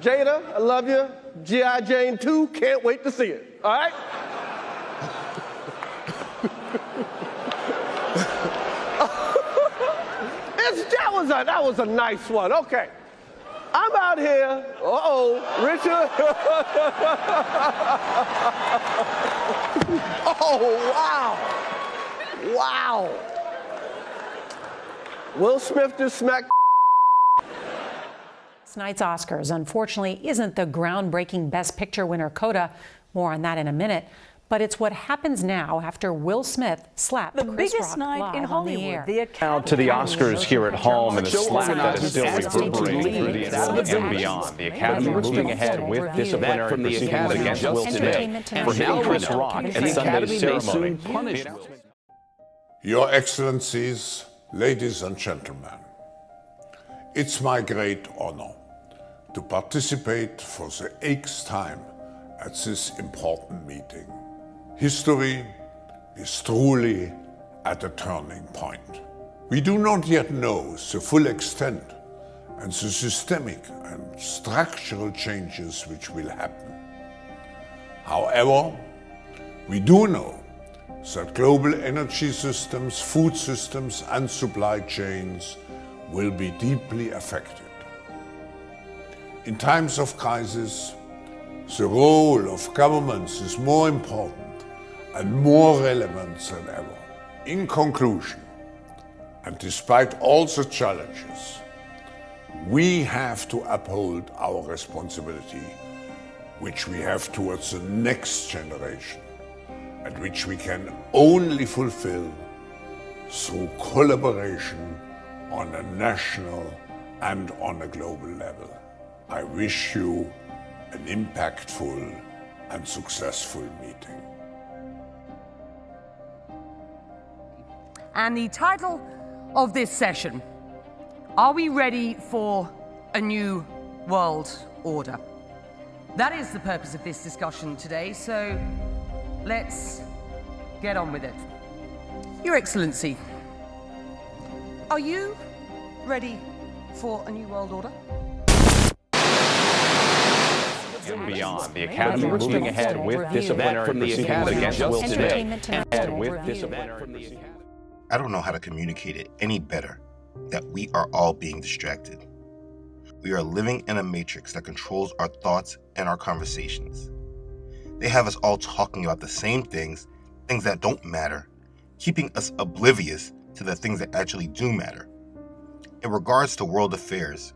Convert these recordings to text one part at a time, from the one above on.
Jada, I love you. G.I. Jane 2, can't wait to see it. All right? That was a nice one. Okay. I'm out here. Richard. Oh, wow. Wow. Will Smith just smacked. Tonight's Oscars, unfortunately, isn't the groundbreaking Best Picture winner Coda. More on that in a minute. But it's what happens now after Will Smith slapped the Chris biggest Rock night in Hollywood. Now to the Oscars here at home and the slap that is still reverberating through the internet and beyond. The Academy moving ahead with disciplinary proceedings against Will Smith for hitting Chris Rock at Sunday's ceremony. Your Excellencies, ladies and gentlemen, it's my great honor to participate for the 8th time at this important meeting. History is truly at a turning point. We do not yet know the full extent and the systemic and structural changes which will happen. However, we do know that global energy systems, food systems, and supply chains will be deeply affected. In times of crisis, the role of governments is more important and more relevant than ever. In conclusion, and despite all the challenges, we have to uphold our responsibility, which we have towards the next generation, and which we can only fulfill through collaboration on a national and on a global level. I wish you an impactful and successful meeting. And the title of this session, are we ready for a new world order? That is the purpose of this discussion today, so let's get on with it. Your Excellency, are you ready for a new world order? And beyond. The Academy moving ahead with disciplinary proceedings against Will Smith. I don't know how to communicate it any better that we are all being distracted. We are living in a matrix that controls our thoughts and our conversations. They have us all talking about the same things that don't matter, keeping us oblivious to the things that actually do matter. In regards to world affairs,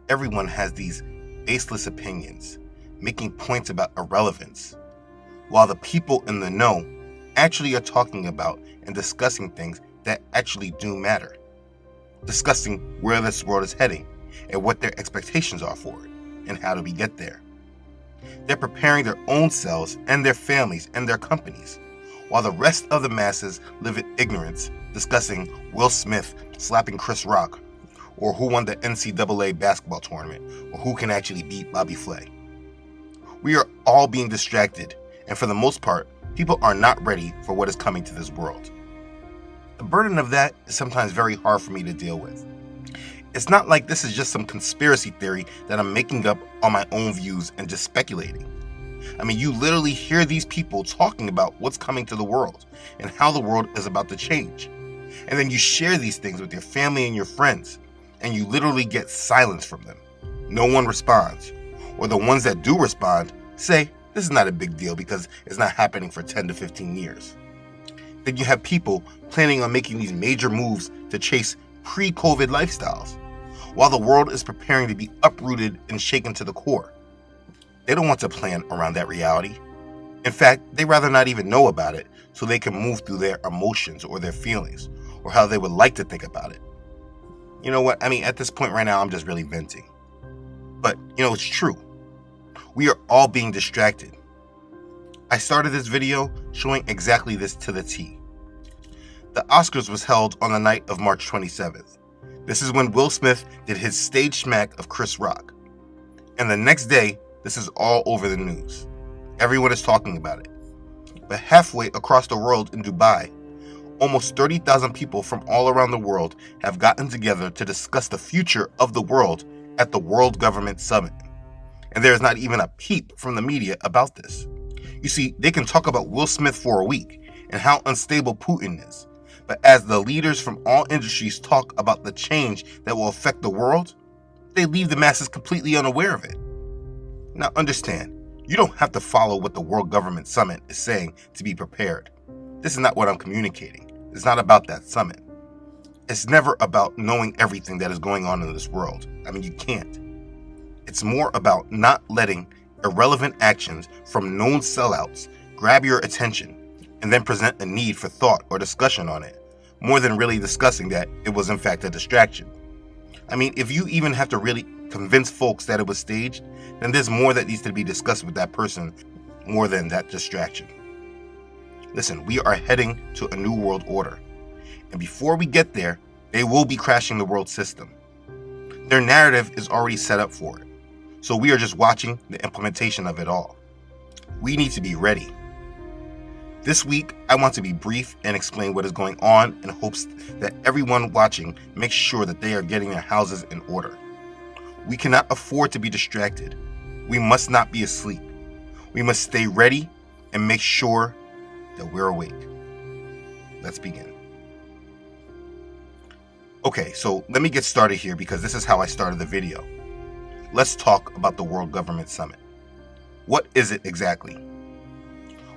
everyone has these baseless opinions, making points about irrelevance, while the people in the know actually are talking about and discussing things that actually do matter, discussing where this world is heading and what their expectations are for it and how do we get there. They're preparing their own selves and their families and their companies, while the rest of the masses live in ignorance, discussing Will Smith slapping Chris Rock, or who won the NCAA basketball tournament, or who can actually beat Bobby Flay. We are all being distracted, and for the most part, people are not ready for what is coming to this world. The burden of that is sometimes very hard for me to deal with. It's not like this is just some conspiracy theory that I'm making up on my own views and just speculating. I mean, you literally hear these people talking about what's coming to the world and how the world is about to change. And then you share these things with your family and your friends, and you literally get silence from them. No one responds. Or the ones that do respond say, this is not a big deal because it's not happening for 10 to 15 years. Then you have people planning on making these major moves to chase pre-COVID lifestyles, while the world is preparing to be uprooted and shaken to the core. They don't want to plan around that reality. In fact, they'd rather not even know about it so they can move through their emotions or their feelings or how they would like to think about it. You know what? I mean, at this point right now, I'm just really venting. But, it's true. We are all being distracted. I started this video showing exactly this to the T. The Oscars was held on the night of March 27th. This is when Will Smith did his stage smack of Chris Rock. And the next day, this is all over the news. Everyone is talking about it. But halfway across the world in Dubai, almost 30,000 people from all around the world have gotten together to discuss the future of the world at the World Government Summit. And there is not even a peep from the media about this. You see, they can talk about Will Smith for a week and how unstable Putin is. But as the leaders from all industries talk about the change that will affect the world, they leave the masses completely unaware of it. Now understand, you don't have to follow what the World Government Summit is saying to be prepared. This is not what I'm communicating. It's not about that summit. It's never about knowing everything that is going on in this world. I mean, you can't. It's more about not letting irrelevant actions from known sellouts grab your attention and then present a need for thought or discussion on it, more than really discussing that it was in fact a distraction. I mean, if you even have to really convince folks that it was staged, then there's more that needs to be discussed with that person more than that distraction. Listen, we are heading to a new world order. And before we get there, they will be crashing the world system. Their narrative is already set up for it. So we are just watching the implementation of it all. We need to be ready. This week, I want to be brief and explain what is going on in hopes that everyone watching makes sure that they are getting their houses in order. We cannot afford to be distracted. We must not be asleep. We must stay ready and make sure that we're awake. Let's begin. Okay, so let me get started here because this is how I started the video. Let's talk about the World Government Summit. What is it exactly?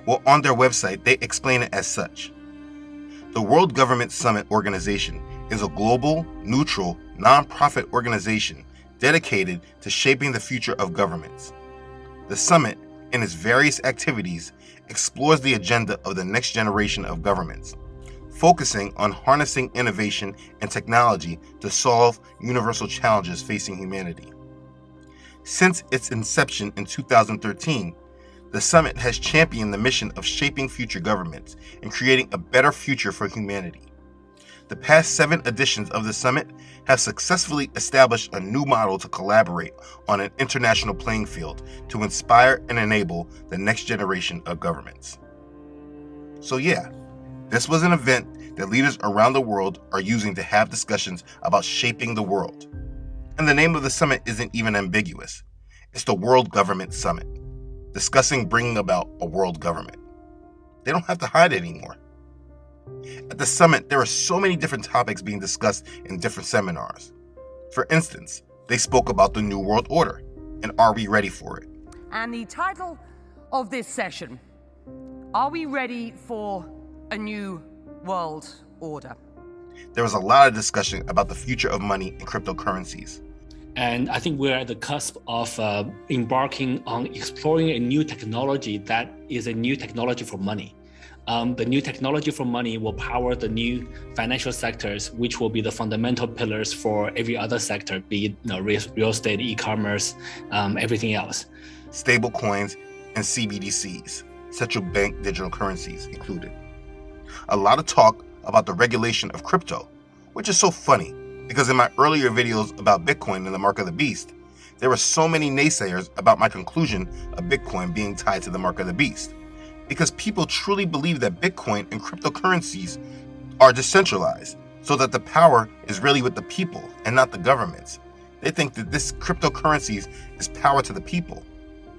Well, on their website, they explain it as such. The World Government Summit organization is a global, neutral, non-profit organization dedicated to shaping the future of governments. The summit, in its various activities, explores the agenda of the next generation of governments, focusing on harnessing innovation and technology to solve universal challenges facing humanity. Since its inception in 2013, the summit has championed the mission of shaping future governments and creating a better future for humanity. The past 7 editions of the summit have successfully established a new model to collaborate on an international playing field to inspire and enable the next generation of governments. So yeah, this was an event that leaders around the world are using to have discussions about shaping the world. And the name of the summit isn't even ambiguous. It's the World Government Summit, discussing bringing about a world government. They don't have to hide it anymore. At the summit, there are so many different topics being discussed in different seminars. For instance, they spoke about the New World Order, and are we ready for it? And the title of this session, are we ready for a new world order? There was a lot of discussion about the future of money and cryptocurrencies. And I think we're at the cusp of embarking on exploring a new technology that is a new technology for money. The new technology for money will power the new financial sectors, which will be the fundamental pillars for every other sector, be it real estate, e-commerce, everything else. Stable coins and CBDCs, central bank digital currencies included. A lot of talk about the regulation of crypto, which is so funny because in my earlier videos about Bitcoin and the mark of the beast, there were so many naysayers about my conclusion of Bitcoin being tied to the mark of the beast. Because people truly believe that Bitcoin and cryptocurrencies are decentralized, so that the power is really with the people and not the governments. They think that this cryptocurrencies is power to the people.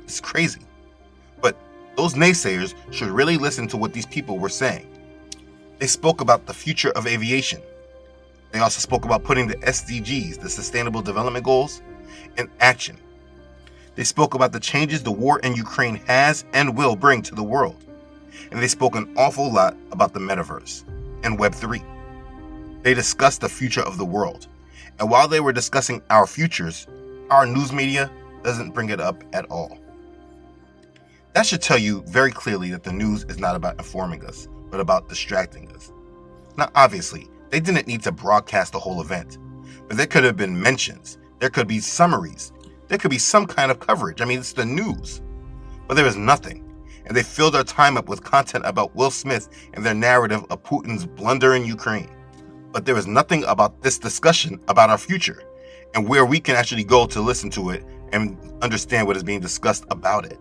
It's crazy. But those naysayers should really listen to what these people were saying. They spoke about the future of aviation. They also spoke about putting the SDGs, the Sustainable Development Goals, in action. They spoke about the changes the war in Ukraine has and will bring to the world. And they spoke an awful lot about the metaverse and Web3. They discussed the future of the world. And while they were discussing our futures, our news media doesn't bring it up at all. That should tell you very clearly that the news is not about informing us, but about distracting us. Now, obviously, they didn't need to broadcast the whole event, but there could have been mentions. There could be summaries. There could be some kind of coverage. I mean, it's the news. But there was nothing. And they filled our time up with content about Will Smith and their narrative of Putin's blunder in Ukraine. But there was nothing about this discussion about our future and where we can actually go to listen to it and understand what is being discussed about it.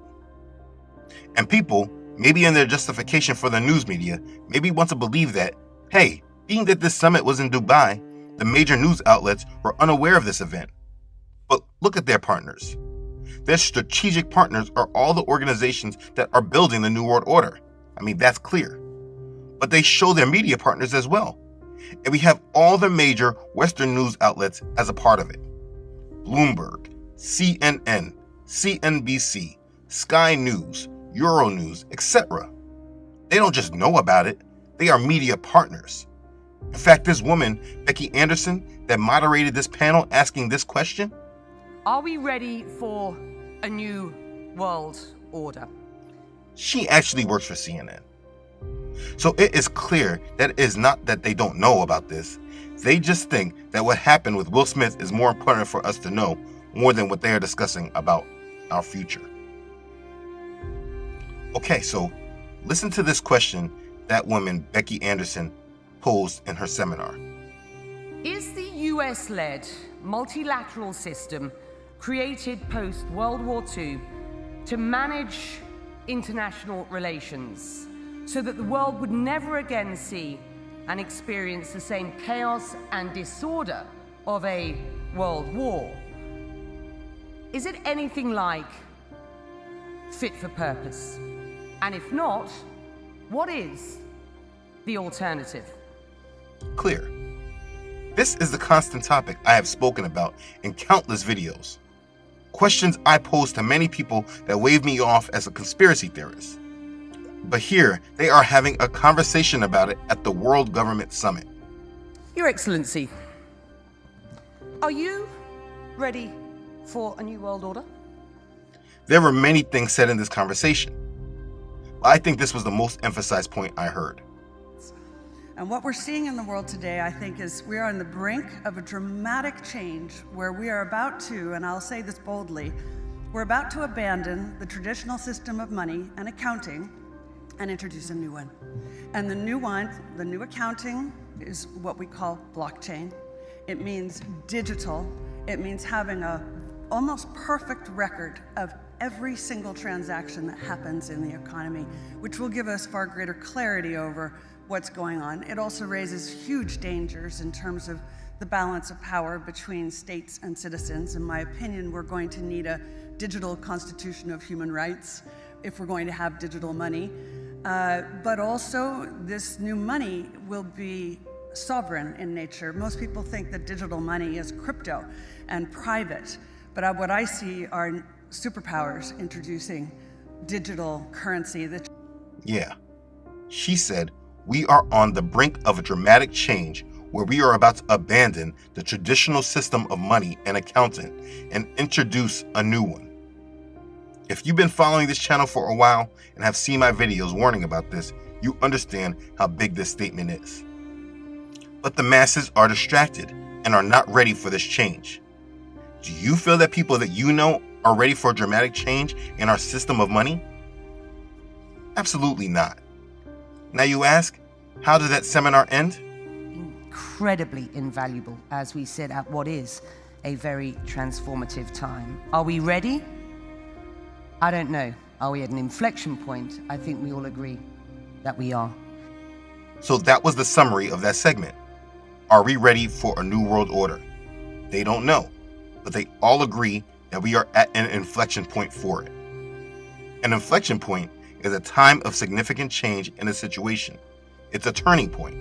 And people, maybe in their justification for the news media, maybe want to believe that, hey, being that this summit was in Dubai, the major news outlets were unaware of this event. But look at their partners. Their strategic partners are all the organizations that are building the New World Order. I mean, that's clear. But they show their media partners as well. And we have all the major Western news outlets as a part of it. Bloomberg, CNN, CNBC, Sky News, Euronews, etc. They don't just know about it, they are media partners. In fact, this woman, Becky Anderson, that moderated this panel asking this question. Are we ready for a new world order? She actually works for CNN. So it is clear that it is not that they don't know about this. They just think that what happened with Will Smith is more important for us to know more than what they are discussing about our future. Okay, so listen to this question that woman, Becky Anderson, posed in her seminar. Is the US-led multilateral system created post-World War II to manage international relations so that the world would never again see and experience the same chaos and disorder of a world war? Is it anything like fit for purpose? And if not, what is the alternative? Clear. This is the constant topic I have spoken about in countless videos. Questions I pose to many people that wave me off as a conspiracy theorist. But here, they are having a conversation about it at the World Government Summit. Your Excellency, are you ready for a new world order? There were many things said in this conversation, but I think this was the most emphasized point I heard. And what we're seeing in the world today, I think, is we are on the brink of a dramatic change where we are about to, and I'll say this boldly, we're about to abandon the traditional system of money and accounting and introduce a new one. And the new one, the new accounting, is what we call blockchain. It means digital. It means having a almost perfect record of every single transaction that happens in the economy, which will give us far greater clarity over what's going on. It also raises huge dangers in terms of the balance of power between states and citizens. In my opinion, we're going to need a digital constitution of human rights if we're going to have digital money. But also, this new money will be sovereign in nature. Most people think that digital money is crypto and private, but what I see are superpowers introducing digital currency. Yeah, she said, we are on the brink of a dramatic change where we are about to abandon the traditional system of money and accounting and introduce a new one. If you've been following this channel for a while and have seen my videos warning about this, you understand how big this statement is. But the masses are distracted and are not ready for this change. Do you feel that people that you know are ready for a dramatic change in our system of money? Absolutely not. Now you ask, how did that seminar end? Incredibly invaluable as we sit at what is a very transformative time. Are we ready? I don't know. Are we at an inflection point? I think we all agree that we are. So that was the summary of that segment. Are we ready for a new world order? They don't know, but they all agree that we are at an inflection point for it. An inflection point is a time of significant change in a situation. It's a turning point.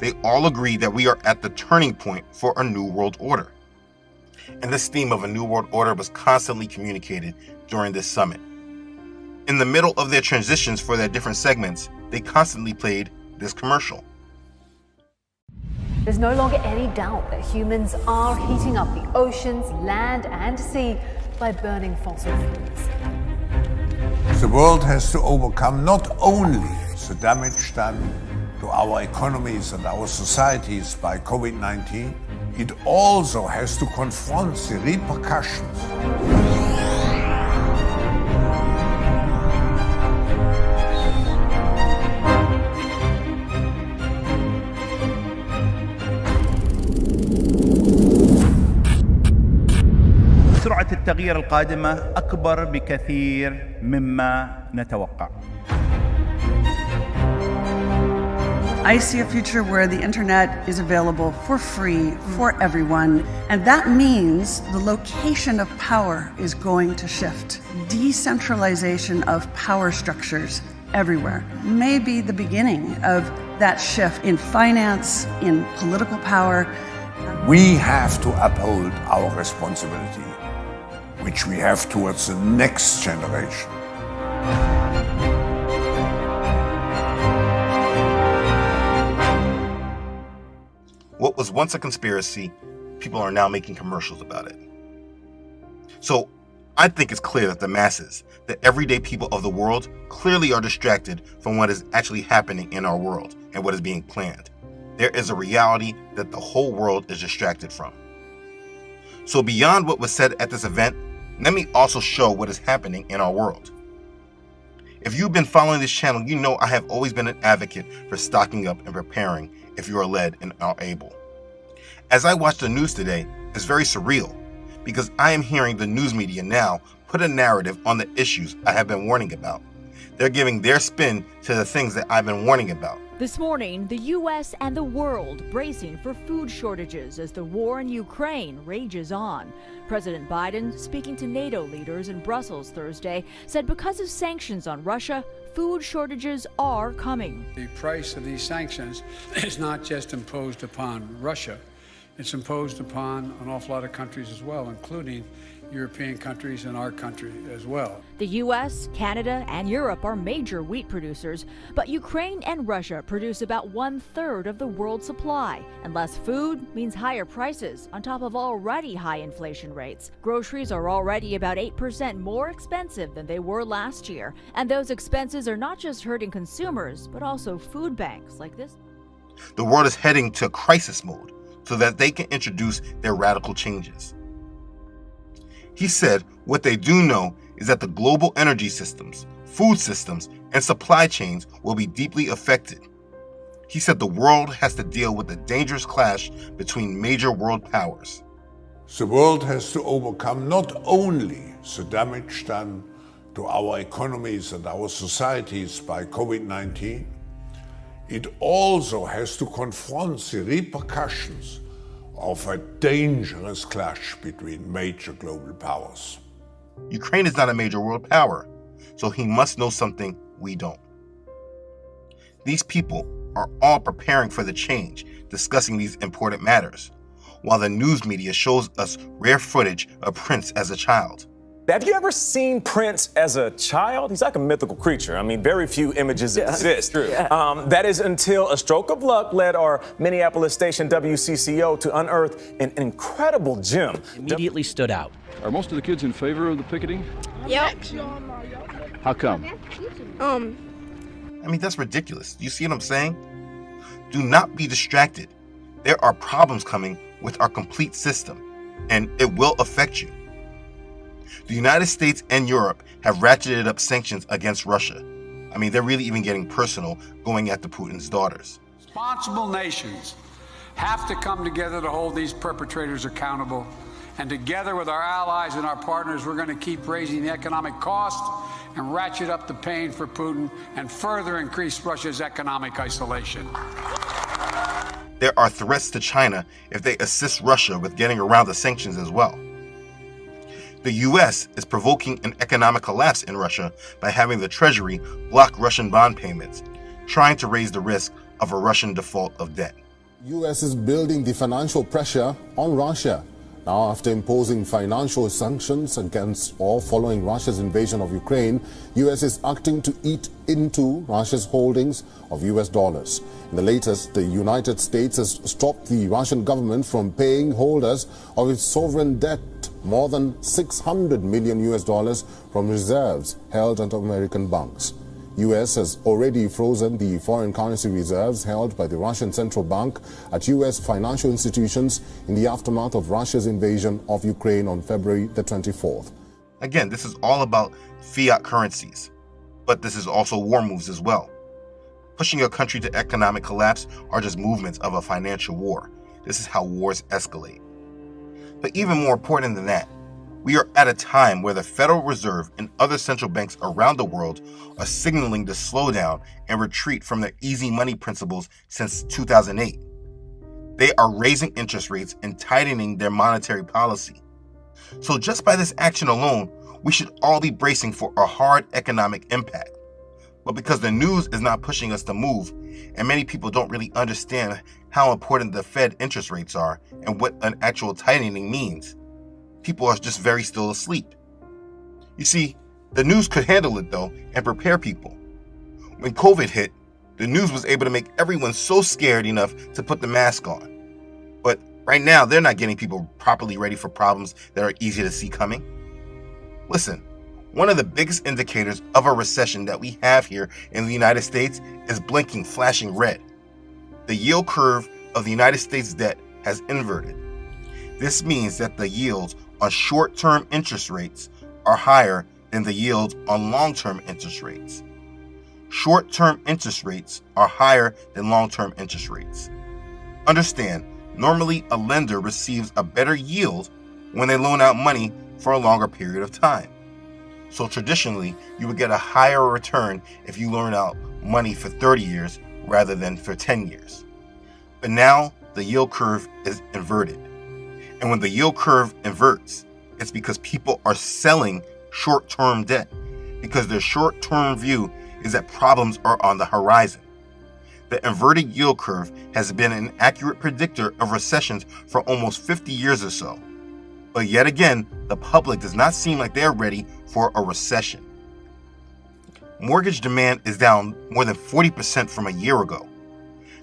They all agree that we are at the turning point for a new world order. And this theme of a new world order was constantly communicated during this summit. In the middle of their transitions for their different segments, they constantly played this commercial. There's no longer any doubt that humans are heating up the oceans, land, and sea by burning fossil fuels. The world has to overcome not only the damage done to our economies and our societies by COVID-19, it also has to confront the repercussions. سرعة التغيير القادمة أكبر بكثير مما نتوقع. I see a future where the internet is available for free for everyone, and that means the location of power is going to shift. Decentralization of power structures everywhere may be the beginning of that shift in finance, in political power. We have to uphold our responsibility, which we have towards the next generation. What was once a conspiracy, people are now making commercials about it. So I think it's clear that the masses, the everyday people of the world, clearly are distracted from what is actually happening in our world and what is being planned. There is a reality that the whole world is distracted from. So beyond what was said at this event, let me also show what is happening in our world. If you've been following this channel, you know I have always been an advocate for stocking up and preparing if you are led and are able. As I watch the news today, it's very surreal because I am hearing the news media now put a narrative on the issues I have been warning about. They're giving their spin to the things that I've been warning about. This morning, the U.S. and the world bracing for food shortages as the war in Ukraine rages on. President Biden, speaking to NATO leaders in Brussels Thursday, said because of sanctions on Russia, food shortages are coming. The price of these sanctions is not just imposed upon Russia, it's imposed upon an awful lot of countries as well, including European countries and our country as well. The U.S., Canada, and Europe are major wheat producers, but Ukraine and Russia produce about 1/3 of the world's supply. And less food means higher prices on top of already high inflation rates. Groceries are already about 8% more expensive than they were last year. And those expenses are not just hurting consumers, but also food banks like this. The world is heading to crisis mode so that they can introduce their radical changes. He said what they do know is that the global energy systems, food systems, and supply chains will be deeply affected. He said the world has to deal with the dangerous clash between major world powers. The world has to overcome not only the damage done to our economies and our societies by COVID-19, it also has to confront the repercussions of a dangerous clash between major global powers. Ukraine is not a major world power, so he must know something we don't. These people are all preparing for the change, discussing these important matters, while the news media shows us rare footage of Prince as a child. Have you ever seen Prince as a child? He's like a mythical creature. I mean, very few images exist. That is until a stroke of luck led our Minneapolis station WCCO to unearth an incredible gem. Immediately stood out. Are most of the kids in favor of the picketing? Yep. How come? I mean, that's ridiculous. You see what I'm saying? Do not be distracted. There are problems coming with our complete system, and it will affect you. The United States and Europe have ratcheted up sanctions against Russia. I mean, they're really even getting personal, going after Putin's daughters. Responsible nations have to come together to hold these perpetrators accountable. And together with our allies and our partners, we're going to keep raising the economic cost and ratchet up the pain for Putin and further increase Russia's economic isolation. There are threats to China if they assist Russia with getting around the sanctions as well. The U.S. is provoking an economic collapse in Russia by having the Treasury block Russian bond payments, trying to raise the risk of a Russian default of debt. U.S. is building the financial pressure on Russia. Now, after imposing financial sanctions against or following Russia's invasion of Ukraine, U.S. is acting to eat into Russia's holdings of U.S. dollars. In the latest, the United States has stopped the Russian government from paying holders of its sovereign debt more than $600 million US dollars from reserves held at American banks. U.S. has already frozen the foreign currency reserves held by the Russian central bank at U.S. financial institutions in the aftermath of Russia's invasion of Ukraine on February the 24th. Again, this is all about fiat currencies, but this is also war moves as well. Pushing a country to economic collapse are just movements of a financial war. This is how wars escalate. But even more important than that, We are at a time where the Federal Reserve and other central banks around the world are signaling the slowdown and retreat from their easy money principles since 2008. They are raising interest rates and tightening their monetary policy. So just by this action alone, we should all be bracing for a hard economic impact. But because the news is not pushing us to move, and many people don't really understand how important the Fed interest rates are and what an actual tightening means, people are just very still asleep. You see, the news could handle it though and prepare people. When COVID hit, the news was able to make everyone so scared enough to put the mask on. But right now, they're not getting people properly ready for problems that are easy to see coming. Listen, one of the biggest indicators of a recession that we have here in the United States is blinking, flashing red. The yield curve of the United States debt has inverted. This means that the yields on short-term interest rates are higher than the yields on long-term interest rates. Short-term interest rates are higher than long-term interest rates. Understand, normally a lender receives a better yield when they loan out money for a longer period of time. So traditionally, you would get a higher return if you loan out money for 30 years rather than for 10 years. But now the yield curve is inverted. And when the yield curve inverts, it's because people are selling short-term debt because their short-term view is that problems are on the horizon. The inverted yield curve has been an accurate predictor of recessions for almost 50 years or so. But yet again, the public does not seem like they're ready for a recession. Mortgage demand is down more than 40% from a year ago.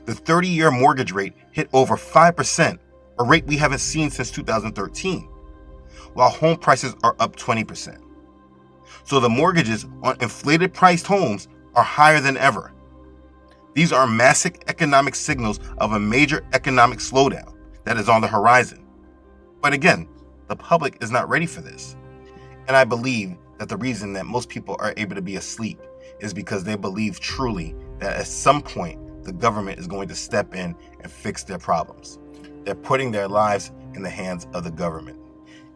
The 30-year mortgage rate hit over 5%, a rate we haven't seen since 2013, while home prices are up 20%. So the mortgages on inflated priced homes are higher than ever. These are massive economic signals of a major economic slowdown that is on the horizon. But again, the public is not ready for this. And I believe that the reason that most people are able to be asleep is because they believe truly that at some point the government is going to step in and fix their problems. They're putting their lives in the hands of the government.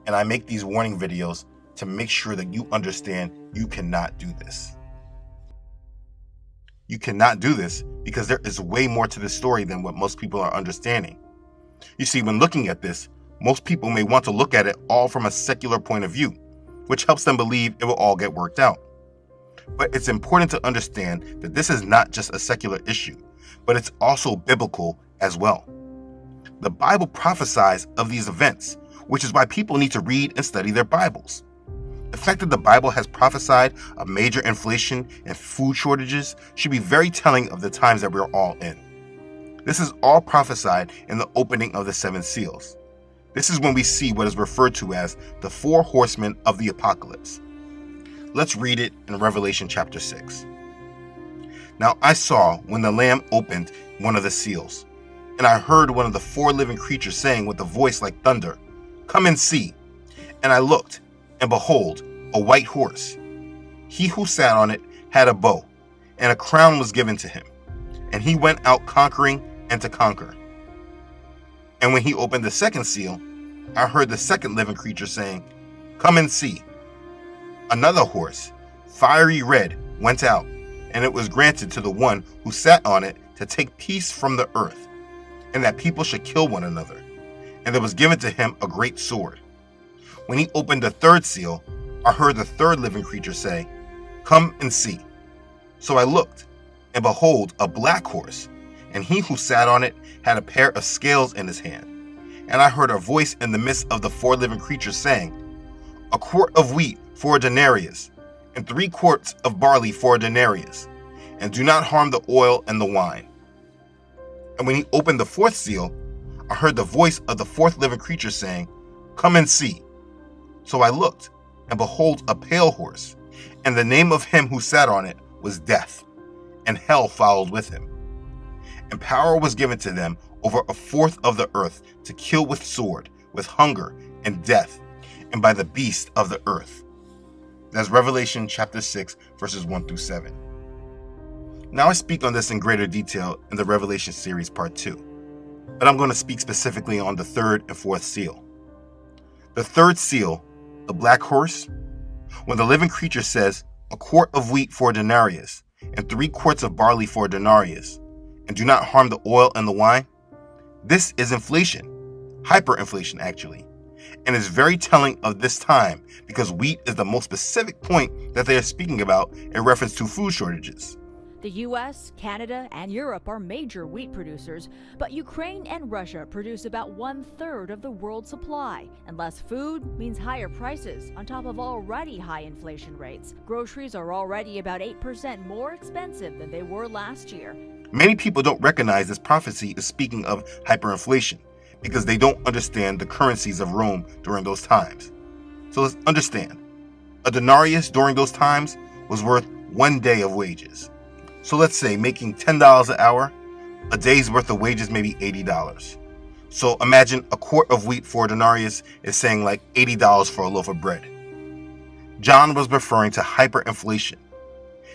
And I make these warning videos to make sure that you understand you cannot do this. You cannot do this because there is way more to this story than what most people are understanding. You see, when looking at this, most people may want to look at it all from a secular point of view, which helps them believe it will all get worked out. But it's important to understand that this is not just a secular issue, but it's also biblical as well. The Bible prophesies of these events, which is why people need to read and study their Bibles. The fact that the Bible has prophesied of major inflation and food shortages should be very telling of the times that we're all in. This is all prophesied in the opening of the 7 seals. This is when we see what is referred to as the 4 horsemen of the apocalypse. Let's read it in Revelation chapter 6. Now I saw when the Lamb opened one of the seals, and I heard one of the 4 living creatures saying with a voice like thunder, "Come and see." And I looked, and behold, a white horse. He who sat on it had a bow, and a crown was given to him. And he went out conquering and to conquer. And when he opened the 2nd seal, I heard the 2nd living creature saying, "Come and see." Another horse, fiery red, went out, and it was granted to the one who sat on it to take peace from the earth, and that people should kill one another. And there was given to him a great sword. When he opened the 3rd seal, I heard the 3rd living creature say, "Come and see." So I looked, and behold, a black horse, and he who sat on it had a pair of scales in his hand. And I heard a voice in the midst of the 4 living creatures saying, "A quart of wheat for a denarius, and 3 quarts of barley for a denarius, and do not harm the oil and the wine." And when he opened the 4th seal, I heard the voice of the 4th living creature saying, "Come and see." So I looked, and behold, a pale horse, and the name of him who sat on it was Death, and hell followed with him. And power was given to them over a 1/4 of the earth to kill with sword, with hunger and death, and by the beast of the earth. That's Revelation chapter 6, verses 1 through 7. Now I speak on this in greater detail in the Revelation series part 2, but I'm going to speak specifically on the 3rd and 4th seal. The 3rd seal the black horse? When the living creature says, a quart of wheat for a denarius, and 3 quarts of barley for a denarius, and do not harm the oil and the wine? This is inflation, hyperinflation actually, and is very telling of this time because wheat is the most specific point that they are speaking about in reference to food shortages. The U.S., Canada, and Europe are major wheat producers, but Ukraine and Russia produce about 1/3 of the world's supply. And less food means higher prices on top of already high inflation rates. Groceries are already about 8% more expensive than they were last year. Many people don't recognize this prophecy is speaking of hyperinflation because they don't understand the currencies of Rome during those times. So let's understand. A denarius during those times was worth 1 day of wages. So let's say making $10 an hour, a day's worth of wages may be $80. So imagine a quart of wheat for a denarius is saying like $80 for a loaf of bread. John was referring to hyperinflation.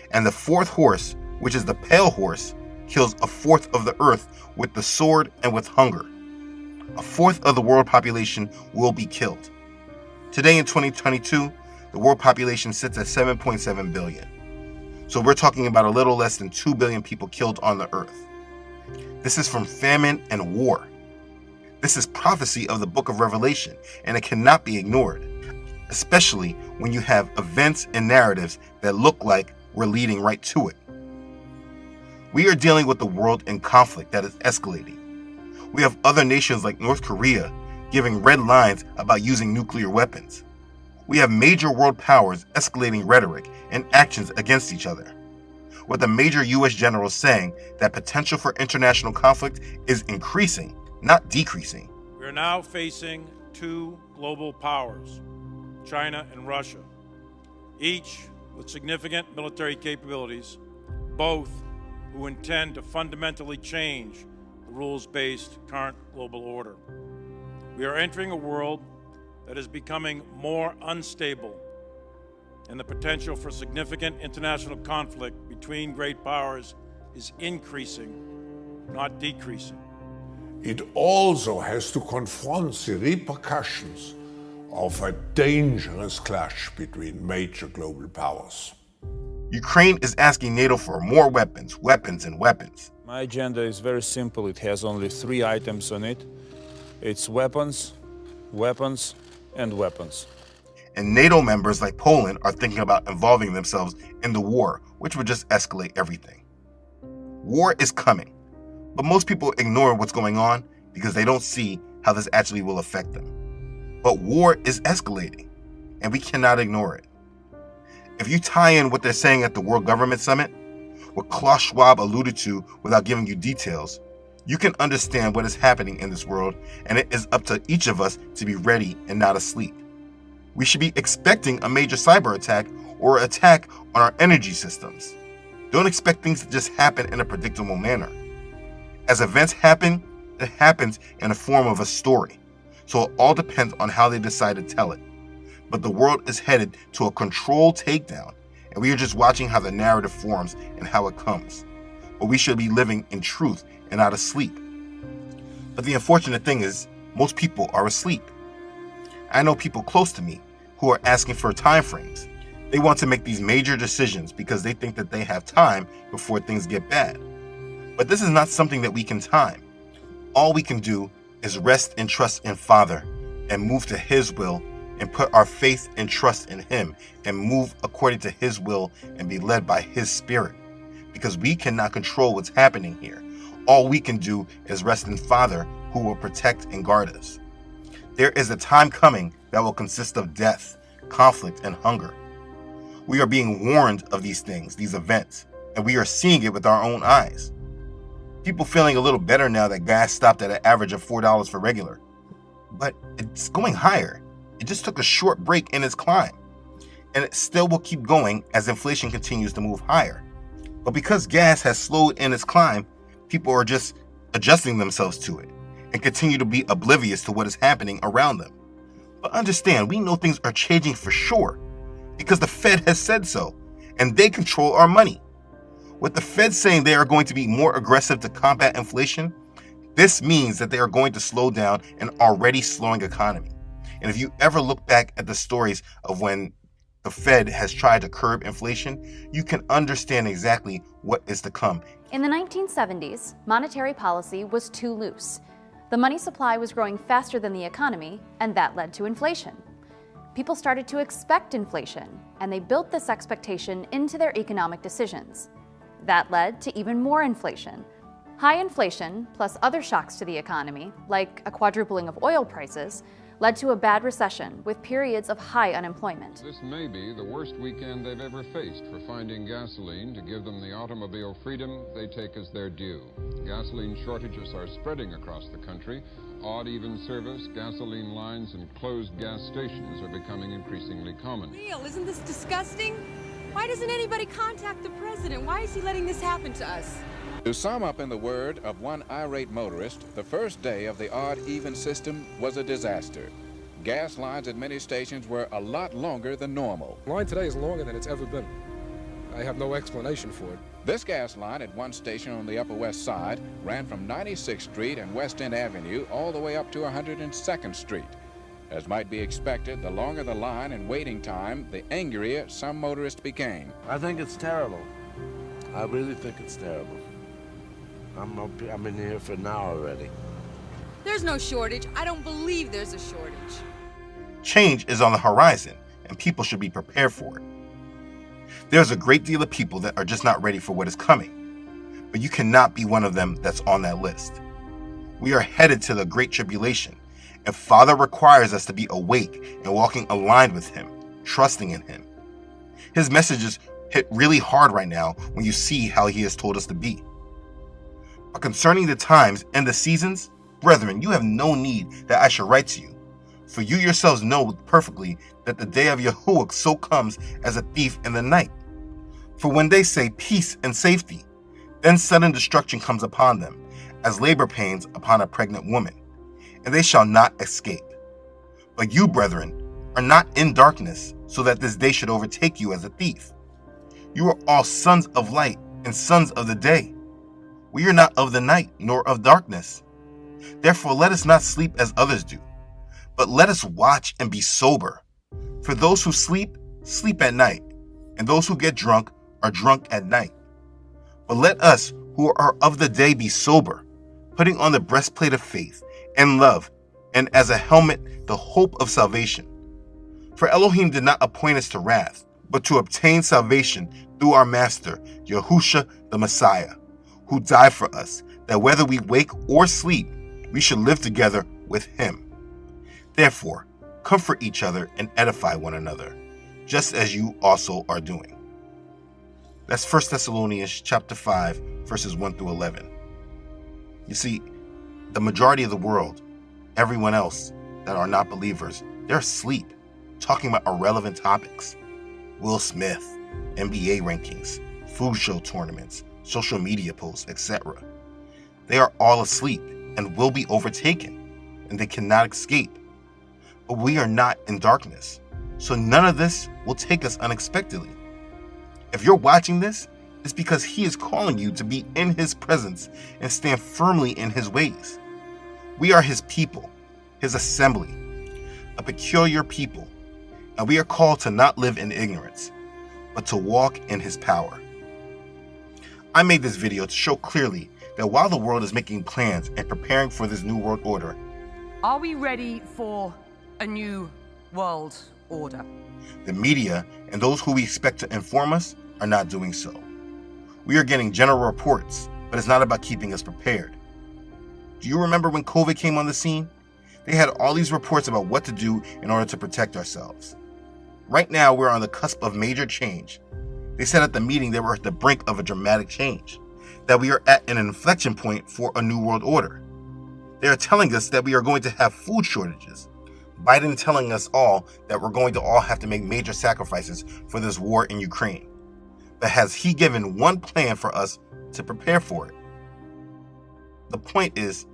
And the 4th horse, which is the pale horse, kills 1/4 of the earth with the sword and with hunger. 1/4 of the world population will be killed. Today in 2022, the world population sits at 7.7 billion. So we're talking about a little less than 2 billion people killed on the earth. This is from famine and war. This is prophecy of the book of Revelation, and it cannot be ignored, especially when you have events and narratives that look like we're leading right to it. We are dealing with a world in conflict that is escalating. We have other nations like North Korea giving red lines about using nuclear weapons. We have major world powers escalating rhetoric and actions against each other, with a major U.S. general saying that potential for international conflict is increasing, not decreasing. We are now facing 2 global powers, China and Russia, each with significant military capabilities, both who intend to fundamentally change the rules-based current global order. We are entering a world that is becoming more unstable, and the potential for significant international conflict between great powers is increasing, not decreasing. It also has to confront the repercussions of a dangerous clash between major global powers. Ukraine is asking NATO for more weapons, weapons, and weapons. My agenda is very simple. It has only 3 items on it. It's weapons, weapons, and weapons. And NATO members like Poland are thinking about involving themselves in the war, which would just escalate everything. War is coming, but most people ignore what's going on because they don't see how this actually will affect them. But war is escalating, and we cannot ignore it. If you tie in what they're saying at the World Government Summit, what Klaus Schwab alluded to without giving you details, you can understand what is happening in this world, and it is up to each of us to be ready and not asleep. We should be expecting a major cyber attack or attack on our energy systems. Don't expect things to just happen in a predictable manner. As events happen, it happens in the form of a story. So it all depends on how they decide to tell it. But the world is headed to a controlled takedown, and we are just watching how the narrative forms and how it comes. But we should be living in truth and not asleep. But the unfortunate thing is, most people are asleep. I know people close to me who are asking for time frames. They want to make these major decisions because they think that they have time before things get bad. But this is not something that we can time. All we can do is rest and trust in Father and move to His will and put our faith and trust in Him and move according to His will and be led by His Spirit. Because we cannot control what's happening here. All we can do is rest in Father who will protect and guard us. There is a time coming that will consist of death, conflict, and hunger. We are being warned of these things, these events, and we are seeing it with our own eyes. People feeling a little better now that gas stopped at an average of $4 for regular. But it's going higher. It just took a short break in its climb. And it still will keep going as inflation continues to move higher. But because gas has slowed in its climb, people are just adjusting themselves to it and continue to be oblivious to what is happening around them. But understand, we know things are changing for sure because the Fed has said so, and they control our money. With the Fed saying they are going to be more aggressive to combat inflation, this means that they are going to slow down an already slowing economy. And if you ever look back at the stories of when the Fed has tried to curb inflation, you can understand exactly what is to come. In the 1970s, monetary policy was too loose. The money supply was growing faster than the economy, and that led to inflation. People started to expect inflation, and they built this expectation into their economic decisions. That led to even more inflation. High inflation, plus other shocks to the economy, like a quadrupling of oil prices, led to a bad recession with periods of high unemployment. This may be the worst weekend they've ever faced for finding gasoline to give them the automobile freedom they take as their due. Gasoline shortages are spreading across the country. Odd even service, gasoline lines, and closed gas stations are becoming increasingly common. Neil, isn't this disgusting? Why doesn't anybody contact the president? Why is he letting this happen to us? To sum up in the word of one irate motorist, the first day of the odd-even system was a disaster. Gas lines at many stations were a lot longer than normal. Line today is longer than it's ever been. I have no explanation for it. This gas line at one station on the Upper West Side ran from 96th Street and West End Avenue all the way up to 102nd Street. As might be expected, the longer the line and waiting time, the angrier some motorists became. I think it's terrible. I really think it's terrible. I've been here for an hour already. There's no shortage. I don't believe there's a shortage. Change is on the horizon, and people should be prepared for it. There's a great deal of people that are just not ready for what is coming, but you cannot be one of them that's on that list. We are headed to the Great Tribulation, and Father requires us to be awake and walking aligned with Him, trusting in Him. His messages hit really hard right now when you see how He has told us to be. But concerning the times and the seasons, brethren, you have no need that I should write to you. For you yourselves know perfectly that the day of Yahuwah so comes as a thief in the night. For when they say peace and safety, then sudden destruction comes upon them, as labor pains upon a pregnant woman, and they shall not escape. But you, brethren, are not in darkness, so that this day should overtake you as a thief. You are all sons of light and sons of the day. We are not of the night, nor of darkness. Therefore let us not sleep as others do, but let us watch and be sober. For those who sleep, sleep at night, and those who get drunk are drunk at night. But let us who are of the day be sober, putting on the breastplate of faith and love, and as a helmet the hope of salvation. For Elohim did not appoint us to wrath, but to obtain salvation through our Master, Yahushua the Messiah, who died for us, that whether we wake or sleep, we should live together with Him. Therefore, comfort each other and edify one another, just as you also are doing. That's 1 Thessalonians chapter 5, verses 1 through 11. You see, the majority of the world, everyone else that are not believers, they're asleep, talking about irrelevant topics. Will Smith, NBA rankings, food show tournaments, social media posts, etc. They are all asleep and will be overtaken, and they cannot escape. But we are not in darkness, so none of this will take us unexpectedly. If you're watching this, it's because He is calling you to be in His presence and stand firmly in His ways. We are His people, His assembly, a peculiar people, and we are called to not live in ignorance, but to walk in His power. I made this video to show clearly that while the world is making plans and preparing for this new world order, are we ready for a new world order? The media and those who we expect to inform us are not doing so. We are getting general reports, but it's not about keeping us prepared. Do you remember when COVID came on the scene? They had all these reports about what to do in order to protect ourselves. Right now, we're on the cusp of major change. They said at the meeting they were at the brink of a dramatic change, that we are at an inflection point for a new world order. They are telling us that we are going to have food shortages. Biden telling us all that we're going to all have to make major sacrifices for this war in Ukraine. But has He given one plan for us to prepare for it? The point is,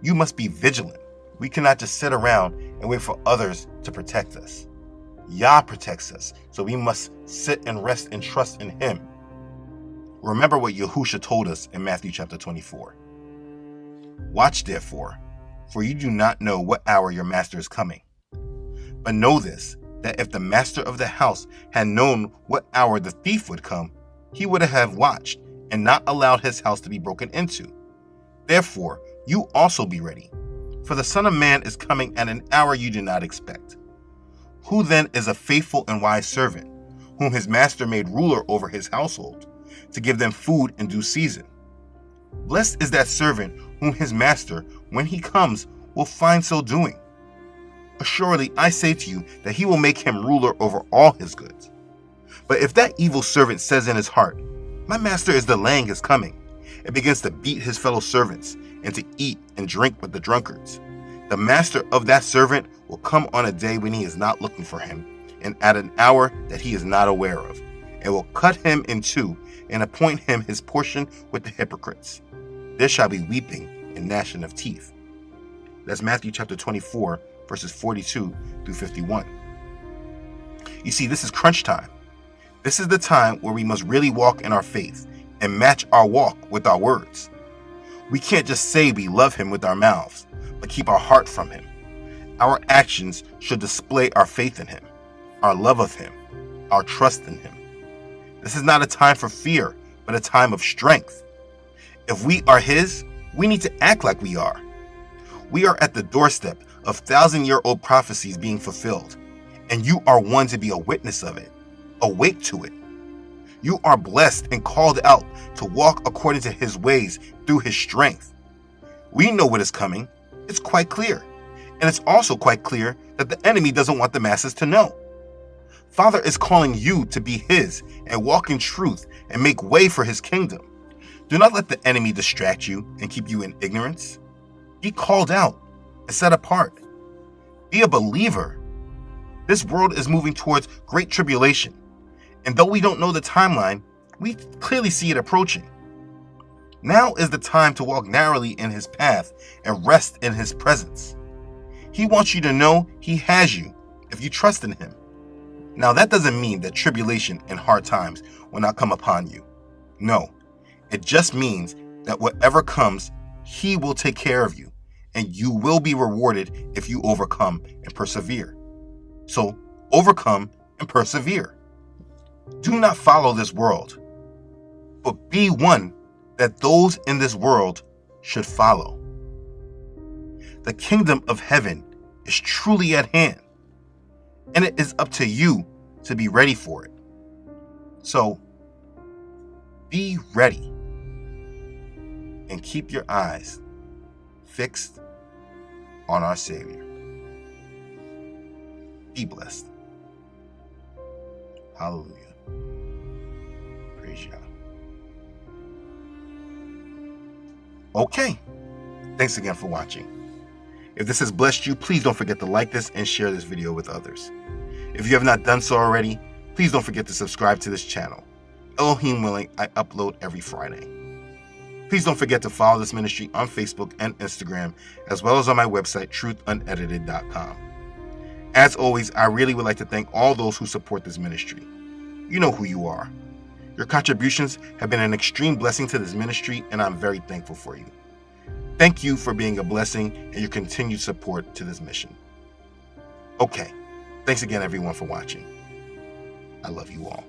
you must be vigilant. We cannot just sit around and wait for others to protect us. Yah protects us, so we must sit and rest and trust in Him. Remember what Yahushua told us in Matthew chapter 24. Watch therefore, for you do not know what hour your master is coming. But know this, that if the master of the house had known what hour the thief would come, he would have watched and not allowed his house to be broken into. Therefore, you also be ready, for the Son of Man is coming at an hour you do not expect. Who then is a faithful and wise servant, whom his master made ruler over his household, to give them food in due season? Blessed is that servant whom his master, when he comes, will find so doing. Assuredly, I say to you that he will make him ruler over all his goods. But if that evil servant says in his heart, my master is delaying his coming, and begins to beat his fellow servants and to eat and drink with the drunkards, the master of that servant will come on a day when he is not looking for him, and at an hour that he is not aware of, and will cut him in two and appoint him his portion with the hypocrites. There shall be weeping and gnashing of teeth. That's Matthew chapter 24, verses 42 through 51. You see, this is crunch time. This is the time where we must really walk in our faith and match our walk with our words. We can't just say we love him with our mouths, but keep our heart from him. Our actions should display our faith in him, our love of him, our trust in him. This is not a time for fear, but a time of strength. If we are his, we need to act like we are. We are at the doorstep of 1,000-year-old prophecies being fulfilled, and you are one to be a witness of it. Awake to it. You are blessed and called out to walk according to his ways through his strength. We know what is coming. It's quite clear. And it's also quite clear that the enemy doesn't want the masses to know. Father is calling you to be his and walk in truth and make way for his kingdom. Do not let the enemy distract you and keep you in ignorance. Be called out and set apart. Be a believer. This world is moving towards great tribulation. And though we don't know the timeline, we clearly see it approaching. Now is the time to walk narrowly in his path and rest in his presence. He wants you to know he has you if you trust in him. Now that doesn't mean that tribulation and hard times will not come upon you. No, it just means that whatever comes, he will take care of you, and you will be rewarded if you overcome and persevere. So overcome and persevere. Do not follow this world, but be one that those in this world should follow. The kingdom of heaven is truly at hand, and it is up to you to be ready for it. So be ready and keep your eyes fixed on our Savior. Be blessed. Hallelujah. Praise God. Okay. Thanks again for watching. If this has blessed you, please don't forget to like this and share this video with others. If you have not done so already, please don't forget to subscribe to this channel. Elohim willing, I upload every Friday. Please don't forget to follow this ministry on Facebook and Instagram, as well as on my website, truthunedited.com. As always, I really would like to thank all those who support this ministry. You know who you are. Your contributions have been an extreme blessing to this ministry, and I'm very thankful for you. Thank you for being a blessing and your continued support to this mission. Okay, thanks again everyone for watching. I love you all.